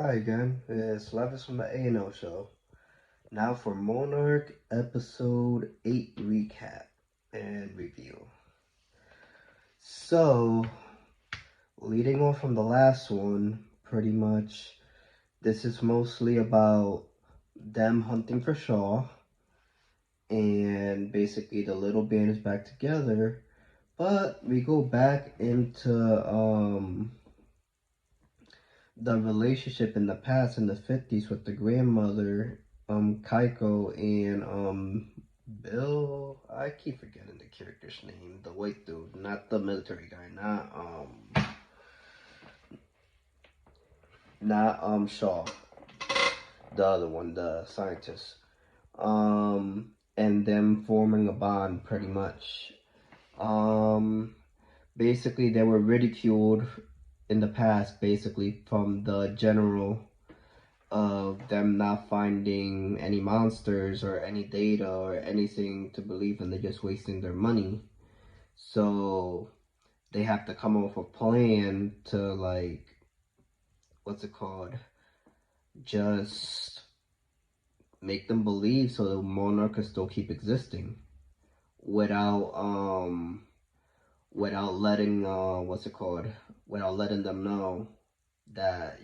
Hi again, it's Levis from the A&O Show. Now for Monarch Episode 8 recap and review. So, leading on from the last one, pretty much, this is mostly about them hunting for Shaw, and basically the little band is back together, but we go back into, the relationship in the past in the 50s with the grandmother, Kaiko, and Bill. I keep forgetting the character's name. The white dude, not the military guy, not Shaw, the other one, the scientist. And them forming a bond pretty much. Basically they were ridiculed in the past, basically from the general of them not finding any monsters or any data or anything to believe in. They're just wasting their money. So they have to come up with a plan to, like, what's it called? Just make them believe so the Monarch can still keep existing without letting without letting them know that,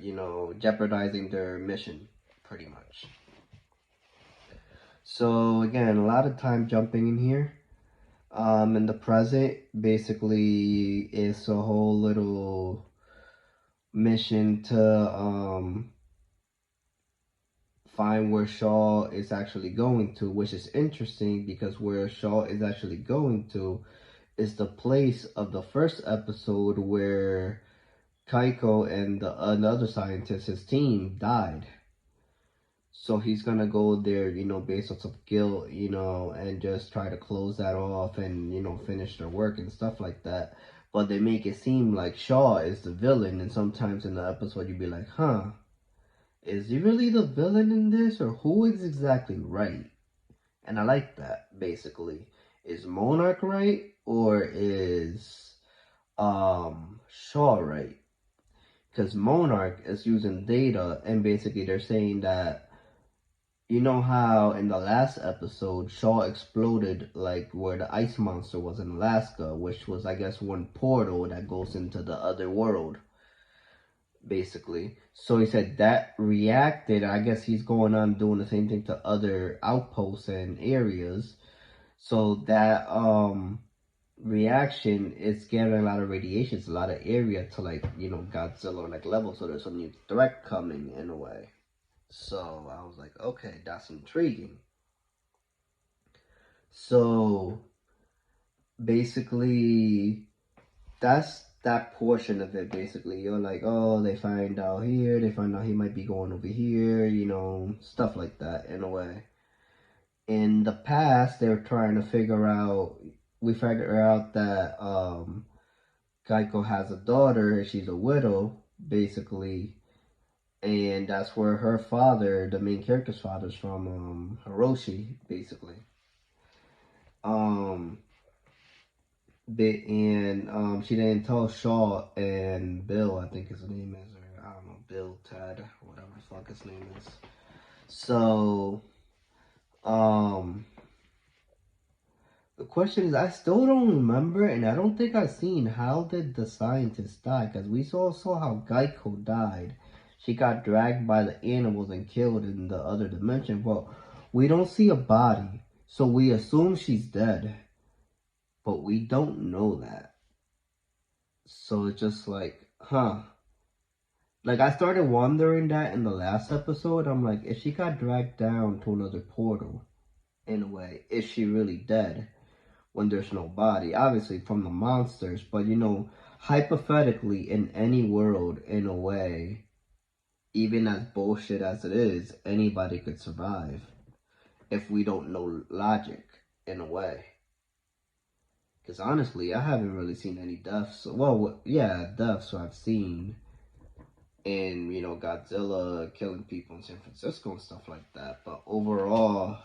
jeopardizing their mission pretty much. So again, a lot of time jumping in here. In the present, basically, it's a whole little mission to find where Shaw is actually going to, which is interesting because where Shaw is actually going to is the place of the first episode where Kaiko and another scientist, his team, died. So he's gonna go there, based on some guilt, and just try to close that off and, finish their work and stuff like that. But they make it seem like Shaw is the villain, and sometimes in the episode you'd be like, huh, is he really the villain in this, or who is exactly right? And I like that, basically. Is Monarch right, or is Shaw right? Because Monarch is using data, and basically they're saying that, you know how in the last episode, Shaw exploded, like, where the ice monster was in Alaska, which was, I guess, one portal that goes into the other world, basically. So he said that reacted. I guess he's going on doing the same thing to other outposts and areas. So that, reaction is gathering a lot of radiation. It's a lot of area to, like, Godzilla, like, level. So there's a new threat coming in a way. So I was like, okay, that's intriguing. So basically, that's that portion of it. Basically, you're like, oh, they find out here, they find out he might be going over here, stuff like that in a way. In the past, they were trying to we figure out that Geico has a daughter, she's a widow, basically. And that's where her father, the main character's father's from, Hiroshi, basically. Um, she didn't tell Shaw and Bill, I think his name is, or I don't know, Bill, Ted, whatever the fuck his name is. So, the question is, I still don't remember, and I don't think I've seen how did the scientist die, because we saw how Geico died. She got dragged by the animals and killed in the other dimension, but we don't see a body, so we assume she's dead, but we don't know that. So it's just like, huh. Like, I started wondering that in the last episode. I'm like, if she got dragged down to another portal, in a way, is she really dead when there's no body? Obviously from the monsters, but hypothetically, in any world, in a way, even as bullshit as it is, anybody could survive if we don't know logic, in a way. Because honestly, I haven't really seen any deaths. Well, yeah, deaths I've seen in, Godzilla killing people in San Francisco and stuff like that. But overall,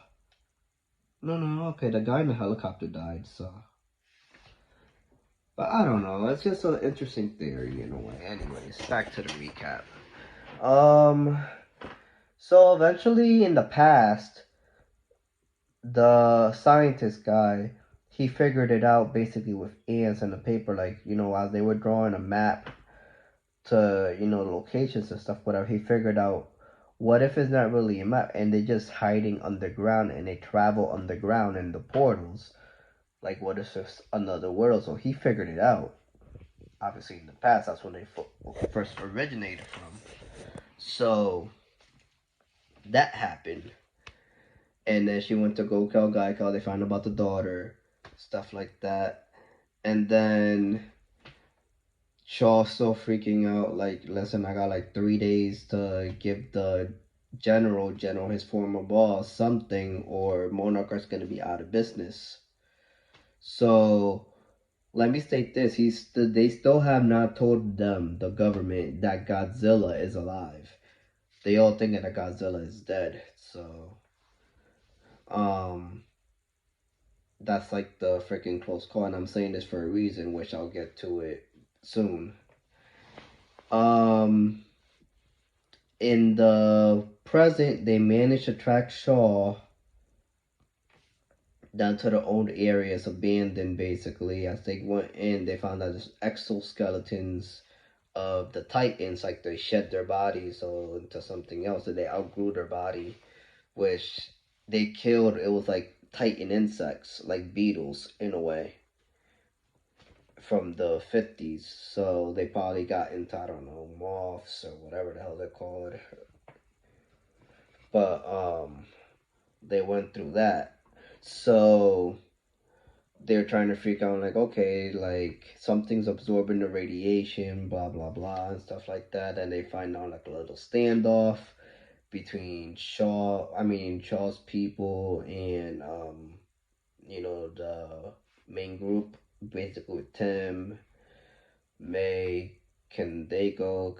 no, okay, the guy in the helicopter died, so. But I don't know, it's just an interesting theory in a way. Anyways, back to the recap. Um. So eventually, in the past, the scientist guy, he figured it out basically with ants and the paper. Like, as they were drawing a map to, locations and stuff, whatever. He figured out, what if it's not really a map and they're just hiding underground and they travel underground in the portals? Like, what if it's another world? So he figured it out. Obviously, in the past, that's when they first originated from. So that happened. And then she went to go kill Geico. They found about the daughter, stuff like that. And then Shaw's still freaking out. Like, listen, I got like 3 days to give the general, his former boss, something, or Monarch is gonna be out of business. So let me state this: they still have not told them, the government, that Godzilla is alive. They all thinking that Godzilla is dead. So um that's like the freaking close call, and I'm saying this for a reason, which I'll get to it soon. Um, in the present, they managed to track Shaw down to their own areas, abandoned basically. As they went in, they found that there's exoskeletons of the Titans, like they shed their bodies or into something else, and they outgrew their body, which they killed. It was like Titan insects, like beetles in a way, from the 50s. So they probably got into, I don't know, moths or whatever the hell they're called. But they went through that. So they're trying to freak out, like, okay, like something's absorbing the radiation, blah blah blah, and stuff like that. And they find out like a little standoff between Shaw's people and the main group, basically with Tim, May, Kandako,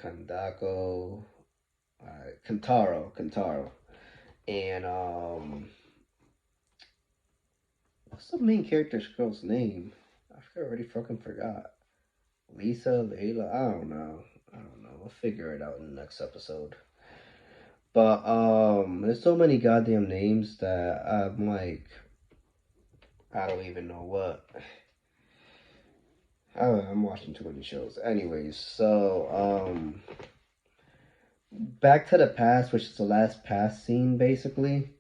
Kantaro, and what's the main character's girl's name? I already fucking forgot. Lisa, Layla, I don't know. We'll figure it out in the next episode. But there's so many goddamn names that I'm like, I don't even know what. I'm watching too many shows. Anyways, so back to the past, which is the last past scene, basically.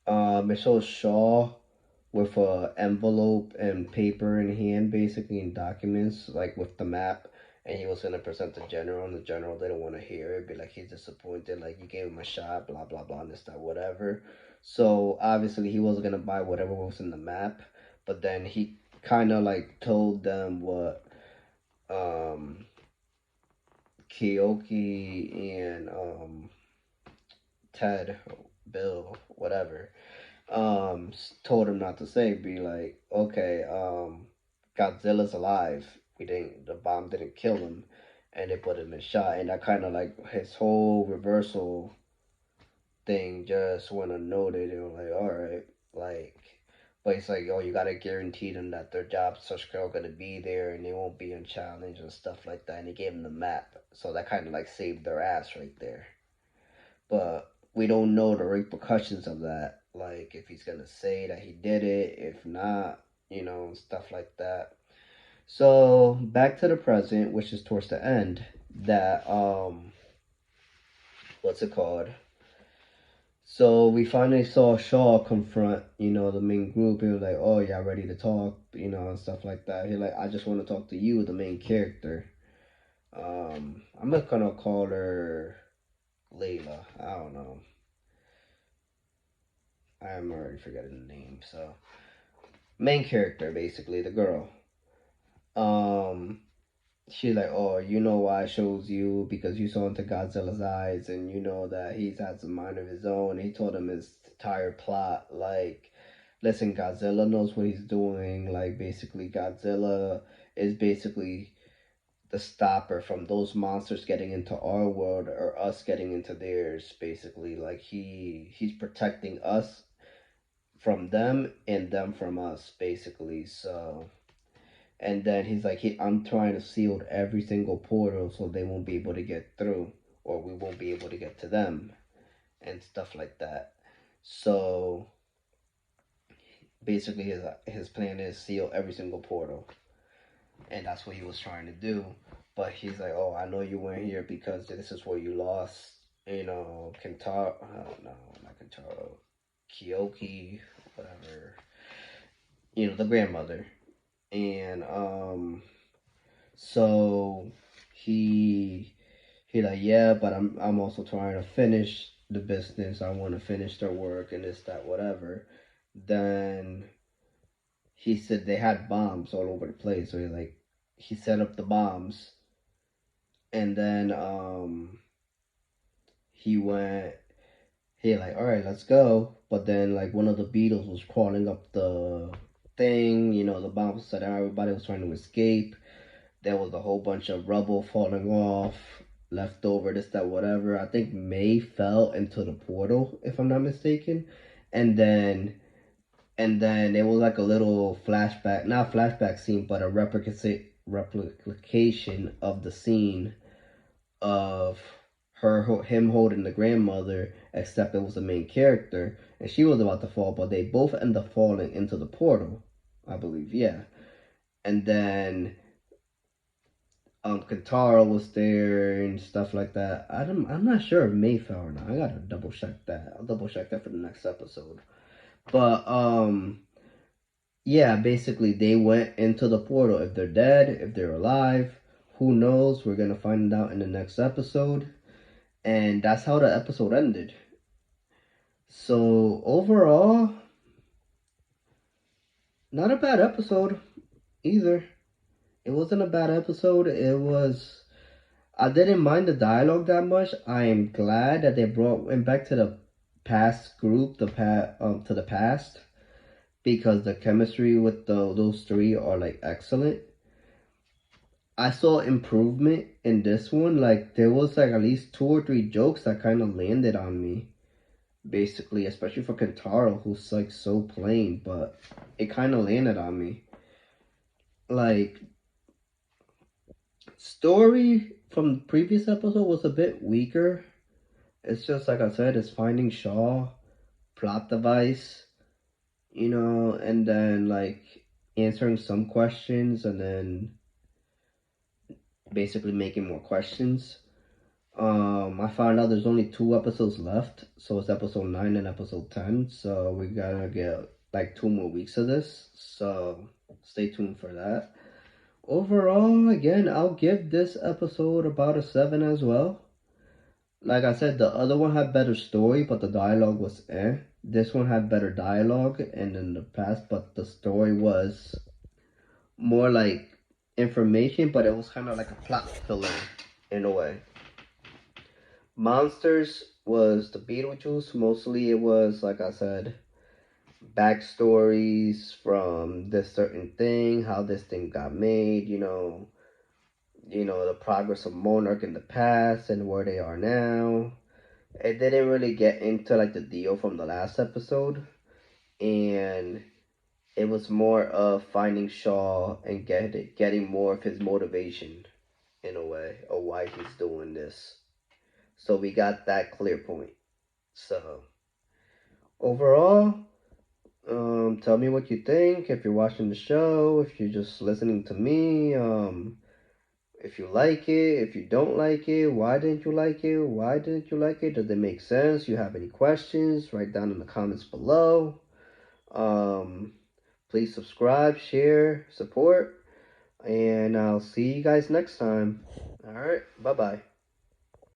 It shows Shaw with a envelope and paper in hand, basically, and documents, like with the map. And he was gonna present the general, and the general didn't want to hear it. Be like, he's disappointed. Like, you gave him a shot, blah blah blah, and this that whatever. So obviously, he wasn't gonna buy whatever was in the map. But then he kind of like told them what um Kiyoki and Ted, Bill, whatever, told him not to say. Be like, okay, Godzilla's alive. The bomb didn't kill him, and they put him in shot, and that kind of like his whole reversal thing just went unnoted. And like, all right, like. But it's like, oh, you gotta guarantee them that their jobs are still gonna be there and they won't be unchallenged and stuff like that. And he gave them the map, so that kind of like saved their ass right there. But we don't know the repercussions of that. Like, if he's gonna say that he did it, if not, stuff like that. So back to the present, which is towards the end. That what's it called? So we finally saw Shaw confront, the main group. He was like, "Oh, y'all ready to talk?" And stuff like that. He like, "I just want to talk to you, the main character." I'm not gonna call her Layla. I don't know. I'm already forgetting the name. So main character, basically the girl. Um, she's like, "Oh, you know why I chose you, because you saw into Godzilla's eyes, and you know that he's had some mind of his own." He told him his entire plot. Like, listen, Godzilla knows what he's doing. Like, basically, Godzilla is basically the stopper from those monsters getting into our world or us getting into theirs. Basically, like he's protecting us from them and them from us. Basically, so. And then he's like, I'm trying to seal every single portal so they won't be able to get through. or we won't be able to get to them and stuff like that. So basically, his plan is seal every single portal, and that's what he was trying to do. But he's like, "Oh, I know you weren't here because this is where you lost, Kentaro. No, not Kentaro, Kyoki, whatever. The grandmother." And so he he like, yeah, but I'm also trying to finish the business. I want to finish their work and this, that, whatever. Then he said they had bombs all over the place. So he set up the bombs, and then he went. He like, all right, let's go. But then like one of the beetles was crawling up the thing. The bomb set out. Everybody was trying to escape. There was a whole bunch of rubble falling off, left over, this, that, whatever. I think May fell into the portal, if I'm not mistaken. And then it was like a little flashback, not flashback scene, but a replication of the scene of him holding the grandmother, except it was the main character, and she was about to fall, but they both end up falling into the portal, I believe, yeah. And then Kentaro was there and stuff like that. I'm not sure if May fell or not. I gotta double check that. I'll double check that for the next episode. But yeah, basically they went into the portal. If they're dead, if they're alive, who knows? We're gonna find out in the next episode. And that's how the episode ended. So overall, not a bad episode either. It wasn't a bad episode. I didn't mind the dialogue that much. I am glad that they went back to the past group, to the past, because the chemistry with those three are like excellent. I saw improvement in this one. Like there was like at least two or three jokes that kind of landed on me, basically, especially for Kentaro, who's like so plain, but it kind of landed on me. Like story from the previous episode was a bit weaker. It's just like I said, it's finding Shaw, plot device, and then like answering some questions and then basically making more questions. I found out there's only 2 episodes left, so it's episode 9 and episode 10. So we gotta get like 2 more weeks of this. So stay tuned for that. Overall, again, I'll give this episode about a 7 as well. Like I said, the other one had better story, but the dialogue was eh. This one had better dialogue and in the past, but the story was more like information, but it was kind of like a plot filler in a way. Monsters was the Beetlejuice. Mostly it was, like I said, backstories from this certain thing, how this thing got made, the progress of Monarch in the past and where they are now. It didn't really get into like the deal from the last episode, and it was more of finding Shaw and getting more of his motivation in a way of why he's doing this. So we got that clear point. So overall, tell me what you think. If you're watching the show, if you're just listening to me, if you like it, if you don't like it, why didn't you like it? Why didn't you like it? Does it make sense? You have any questions? Write down in the comments below. Um, please subscribe, share, support, and I'll see you guys next time. All right, bye bye.